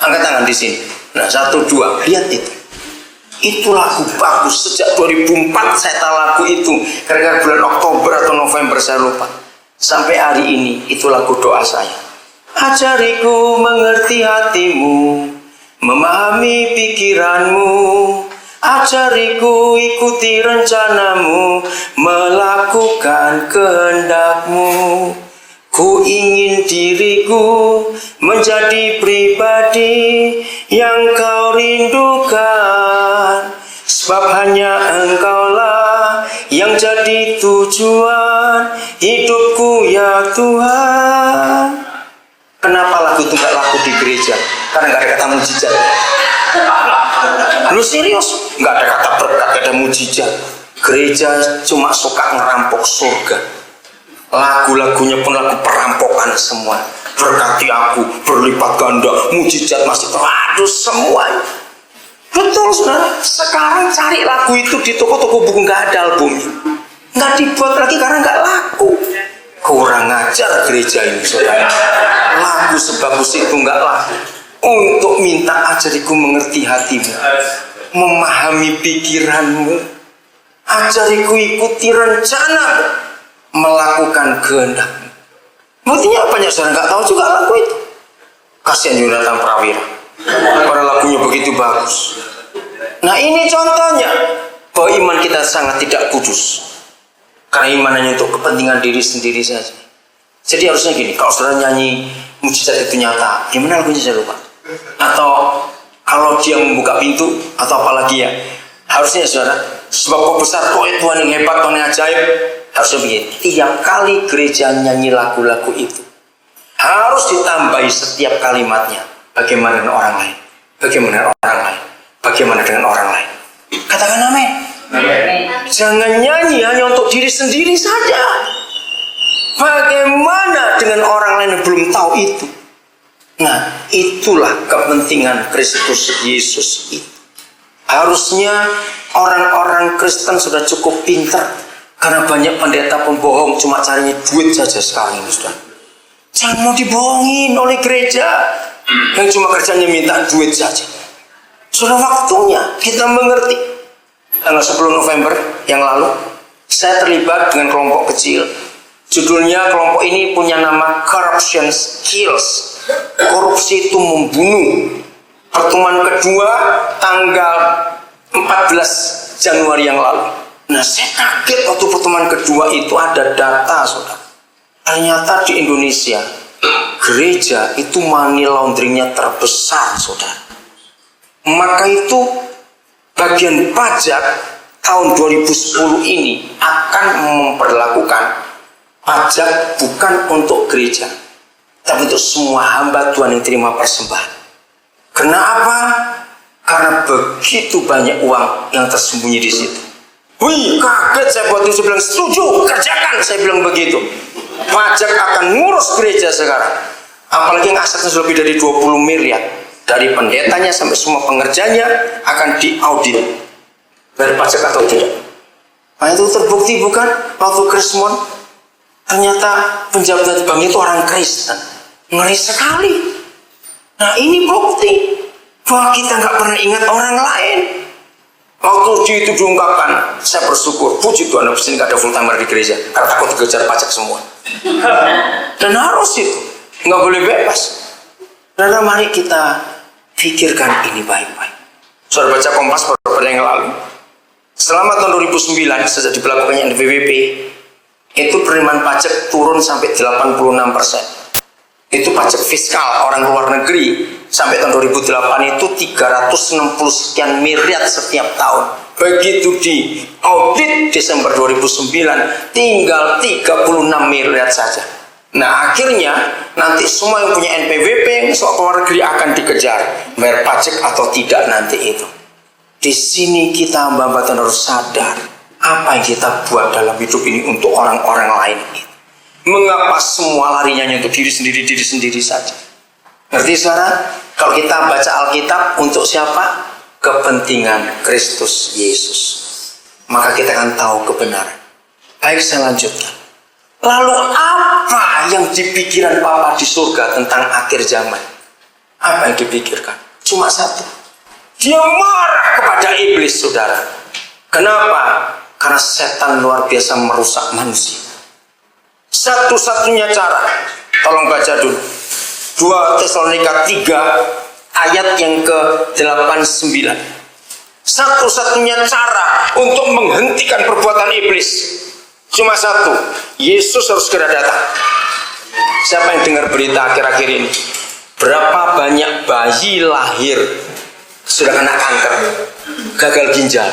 Angkat tangan di sini. Nah, 1, 2, lihat itu. Itu lagu bagus. Sejak 2004 saya tahu lagu itu. Kira-kira bulan Oktober atau November saya lupa. Sampai hari ini itu lagu doa saya. Ajariku mengerti hatimu, memahami pikiranmu. Ajariku ikuti rencanamu, melakukan kehendakmu. Ku ingin diriku menjadi pribadi yang kau rindukan, sebab hanya engkaulah yang jadi tujuan hidupku ya Tuhan. Kenapa lagu itu gak laku di gereja? Karena gak ada kata mujizat. Lu serius? Gak ada kata berkat, gak ada mujizat. Gereja cuma suka ngerampok surga. Lagu-lagunya pun lagu perampokan semua. Berkati aku, berlipat ganda, mujizat masih teradu semua. Betul saudara. Sekarang cari lagu itu di toko-toko buku, nggak ada albumnya, nggak dibuat lagi karena nggak laku. Kurang ajar gereja ini saudara. Lagu sebagus itu nggak laku. Untuk minta ajariku mengerti hatimu, memahami pikiranmu, ajariku ikuti rencanamu, melakukan kehendakmu. Buktinya banyak saudara nggak tahu juga lagu itu. Kasihan Yonatan Prawira, karena lagunya begitu bagus. Nah ini contohnya bahwa iman kita sangat tidak kudus, karena iman hanya untuk kepentingan diri sendiri saja. Jadi harusnya gini, kalau saudara nyanyi mujizat itu nyata, gimana lagunya saya lupa. Atau kalau dia membuka pintu atau apalagi ya, harusnya saudara, sebab kau besar, kau Tuhan yang hebat, Tuhan yang ajaib. Harusnya begini, tiap kali gereja nyanyi lagu-lagu itu harus ditambahi setiap kalimatnya. Bagaimana dengan orang lain? Bagaimana dengan orang lain? Bagaimana dengan orang lain? Katakan amin. Jangan nyanyi hanya untuk diri sendiri saja. Bagaimana dengan orang lain yang belum tahu itu? Nah, itulah kepentingan Kristus Yesus itu. Harusnya orang-orang Kristen sudah cukup pintar. Karena banyak pendeta pembohong cuma carinya duit saja sekarang ini sudah. Jangan mau dibohongin oleh gereja yang cuma kerjanya minta duit saja. Sudah waktunya kita mengerti. Tanggal 10 November yang lalu saya terlibat dengan kelompok kecil. Judulnya kelompok ini punya nama Corruption Kills. Korupsi itu membunuh. Pertemuan kedua tanggal 14 Januari yang lalu. Nah saya kaget waktu pertemuan kedua itu ada data saudara. Ternyata di Indonesia gereja itu money laundering-nya terbesar saudara. Maka itu bagian pajak tahun 2010 ini akan memperlakukan pajak bukan untuk gereja, tapi untuk semua hamba Tuhan yang terima persembahan. Kenapa? Karena begitu banyak uang yang tersembunyi di situ. Wih, kaget saya buat itu, saya bilang setuju, kerjakan, saya bilang begitu. Pajak akan ngurus gereja sekarang. Apalagi yang asetnya sudah lebih dari 20 miliar. Dari pendetanya sampai semua pengerjanya akan diaudit. Bayar pajak atau tidak. Nah itu terbukti bukan? Waktu Krismon, ternyata penjabat bank itu orang Kristen. Ngeri sekali. Nah ini bukti bahwa kita nggak pernah ingat orang lain. Waktu itu diungkapkan, saya bersyukur, puji Tuhan, habis ini gak ada full timer di gereja, karena takut dikejar pajak semua. Dan harus itu, nggak boleh bebas. Dan mari kita pikirkan ini baik-baik. Saudara baca Kompas beberapa yang lalu, selama tahun 2009 sejak diberlakukannya NPWP, itu penerimaan pajak turun sampai 86%. Itu pajak fiskal orang luar negeri sampai tahun 2008 itu 360 sekian miliar setiap tahun. Begitu di audit Desember 2009 tinggal 36 miliar saja. Nah akhirnya nanti semua yang punya NPWP soal luar negeri akan dikejar bayar pajak atau tidak nanti itu. Di sini kita hamba Tuhan harus sadar apa yang kita buat dalam hidup ini untuk orang-orang lain itu. Mengapa semua larinya untuk diri sendiri saja? Ngerti saudara? Kalau kita baca Alkitab untuk siapa? Kepentingan Kristus Yesus. Maka kita akan tahu kebenaran. Baik, saya lanjutkan. Lalu apa yang di pikiran Bapa di surga tentang akhir zaman? Apa yang dipikirkan? Cuma satu. Dia marah kepada iblis, saudara. Kenapa? Karena setan luar biasa merusak manusia. Satu-satunya cara, tolong baca dulu 2 Tesalonika 3 ayat yang ke-89. Satu-satunya cara untuk menghentikan perbuatan iblis cuma satu, Yesus harus segera datang. Siapa yang dengar berita akhir-akhir ini? Berapa banyak bayi lahir sudah kena kanker, gagal ginjal.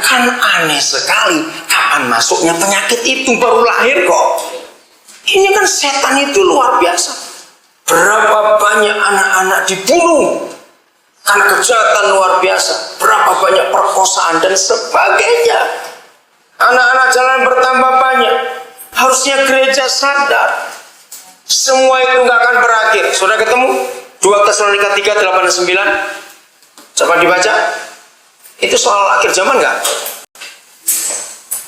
Kan aneh sekali, kapan masuknya penyakit itu, baru lahir kok. Ini kan setan itu luar biasa. Berapa banyak anak-anak dibunuh karena kejahatan luar biasa. Berapa banyak perkosaan dan sebagainya. Anak-anak jalan bertambah banyak. Harusnya gereja sadar semua itu nggak akan berakhir. Sudah ketemu 2 Tesalonika 3:8-9? Coba dibaca. Itu soal akhir zaman nggak?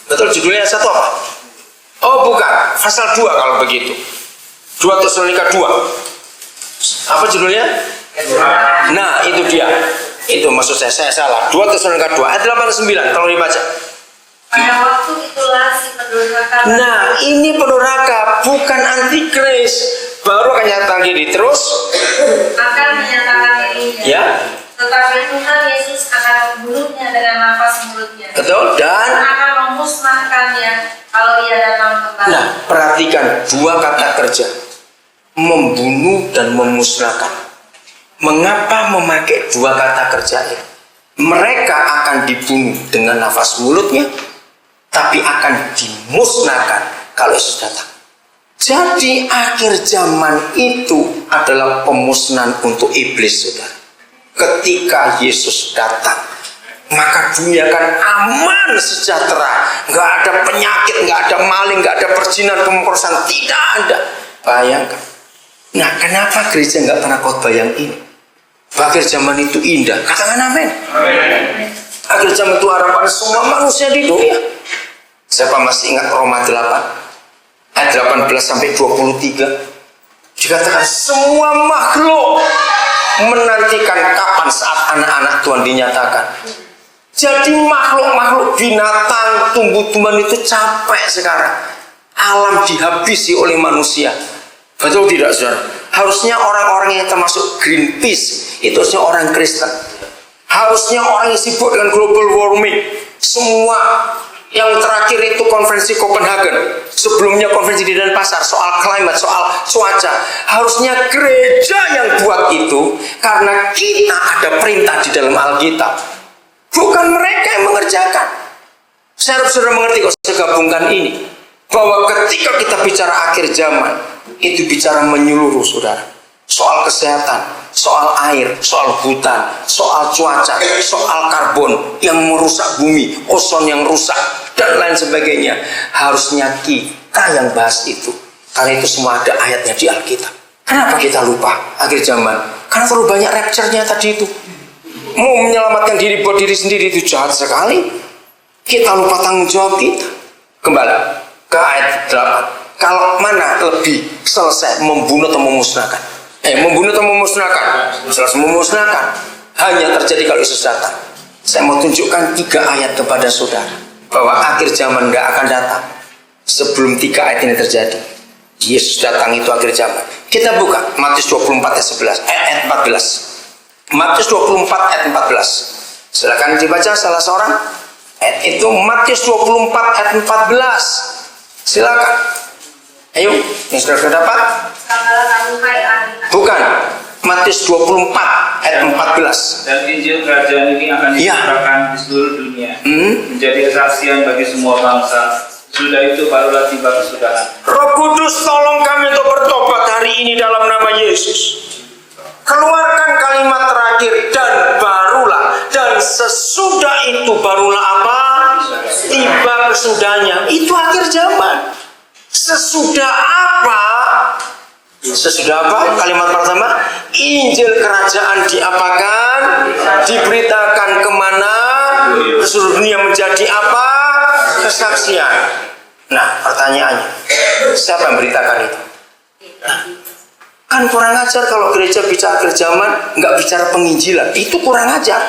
Betul, judulnya satu apa? Oh bukan, pasal 2 kalau begitu. 2 Tesalonika 2. Apa judulnya? Nah itu dia. Itu maksud saya salah. 2 Tesalonika 2 ayat 8-9. Tolong dibaca. Pada waktu itulah si pendurhaka. Nah ini pendurhaka, bukan antikris. Baru akan nyatakan diri. Terus Akan menyatakan dirinya. ya, Tetapi Tuhan Yesus akan membunuhnya dengan nafas mulutnya. betul. Dan akan memusnahkannya kalau ia datang kembali. nah perhatikan dua kata kerja, membunuh dan memusnahkan. Mengapa memakai dua kata kerja ini? Mereka akan dibunuh dengan nafas mulutnya, tapi akan dimusnahkan kalau Yesus datang. Jadi akhir zaman itu adalah pemusnahan untuk iblis, saudara. Ketika Yesus datang, maka dunia akan aman, sejahtera. Nggak ada penyakit, nggak ada maling, nggak ada perjinan, pemerkosaan, tidak ada. Bayangkan. Nah, kenapa gereja nggak pernah khotbah yang ini? Akhir zaman itu indah. Katakan amin. Akhir zaman itu harapan semua manusia di dunia. Siapa masih ingat Roma 8 ayat 18-23? Dikatakan semua makhluk menantikan kapan saat anak-anak Tuhan dinyatakan. Jadi makhluk-makhluk binatang, tumbuh-tumbuhan itu capek sekarang. Alam dihabisi oleh manusia. Betul tidak, saudara? Harusnya orang-orang yang termasuk Greenpeace itu harusnya orang Kristen. Harusnya orang yang sibuk dengan global warming. Semua yang terakhir itu konferensi Copenhagen. Sebelumnya konferensi di Denpasar soal climate, soal cuaca. Harusnya gereja yang buat itu karena kita ada perintah di dalam Alkitab. Bukan mereka yang mengerjakan. Saya harap saudara mengerti kok saya gabungkan ini. Bahwa ketika kita bicara akhir zaman, itu bicara menyeluruh, saudara. Soal kesehatan, soal air, soal hutan, soal cuaca, soal karbon yang merusak bumi, ozon yang rusak, dan lain sebagainya. Harusnya kita yang bahas itu. Karena itu semua ada ayatnya di Alkitab. Kenapa kita lupa akhir zaman? Karena terlalu banyak rapture-nya tadi itu. Mau menyelamatkan diri buat diri sendiri itu jahat sekali. Kita lupa tanggung jawab kita. Kembali ke ayat 8. Kalau mana lebih selesai, membunuh atau memusnahkan? Membunuh atau memusnahkan? Selesai memusnahkan. Hanya terjadi kalau Yesus datang. Saya mau tunjukkan 3 ayat kepada saudara bahwa akhir zaman gak akan datang sebelum 3 ayat ini terjadi. Yesus datang itu akhir zaman. Kita buka Matius 24 ayat 14. Matius 24 ayat 14. Silakan dibaca salah seorang. Ayat itu Matius 24 ayat 14. Silakan. Ayo, yang sudah dapat? Bukan. Matius 24 ayat 14. Dan Injil Kerajaan ini akan diberitakan di seluruh dunia, menjadi kesaksian bagi semua bangsa. Sudah itu barulah tiba kesudahan. Roh Kudus, tolong kami untuk bertobat hari ini dalam nama Yesus. Keluarkan kalimat terakhir, dan barulah, dan sesudah itu barulah apa? Tiba kesudahnya. Itu akhir zaman. Sesudah apa? Sesudah apa? Kalimat pertama, Injil kerajaan diapakan? Diberitakan kemana? Ke seluruh dunia menjadi apa? Kesaksian. Nah, pertanyaannya, siapa yang beritakan itu? Nah, Kan kurang ajar kalau gereja bicara akhir zaman nggak bicara penginjilan, itu kurang ajar.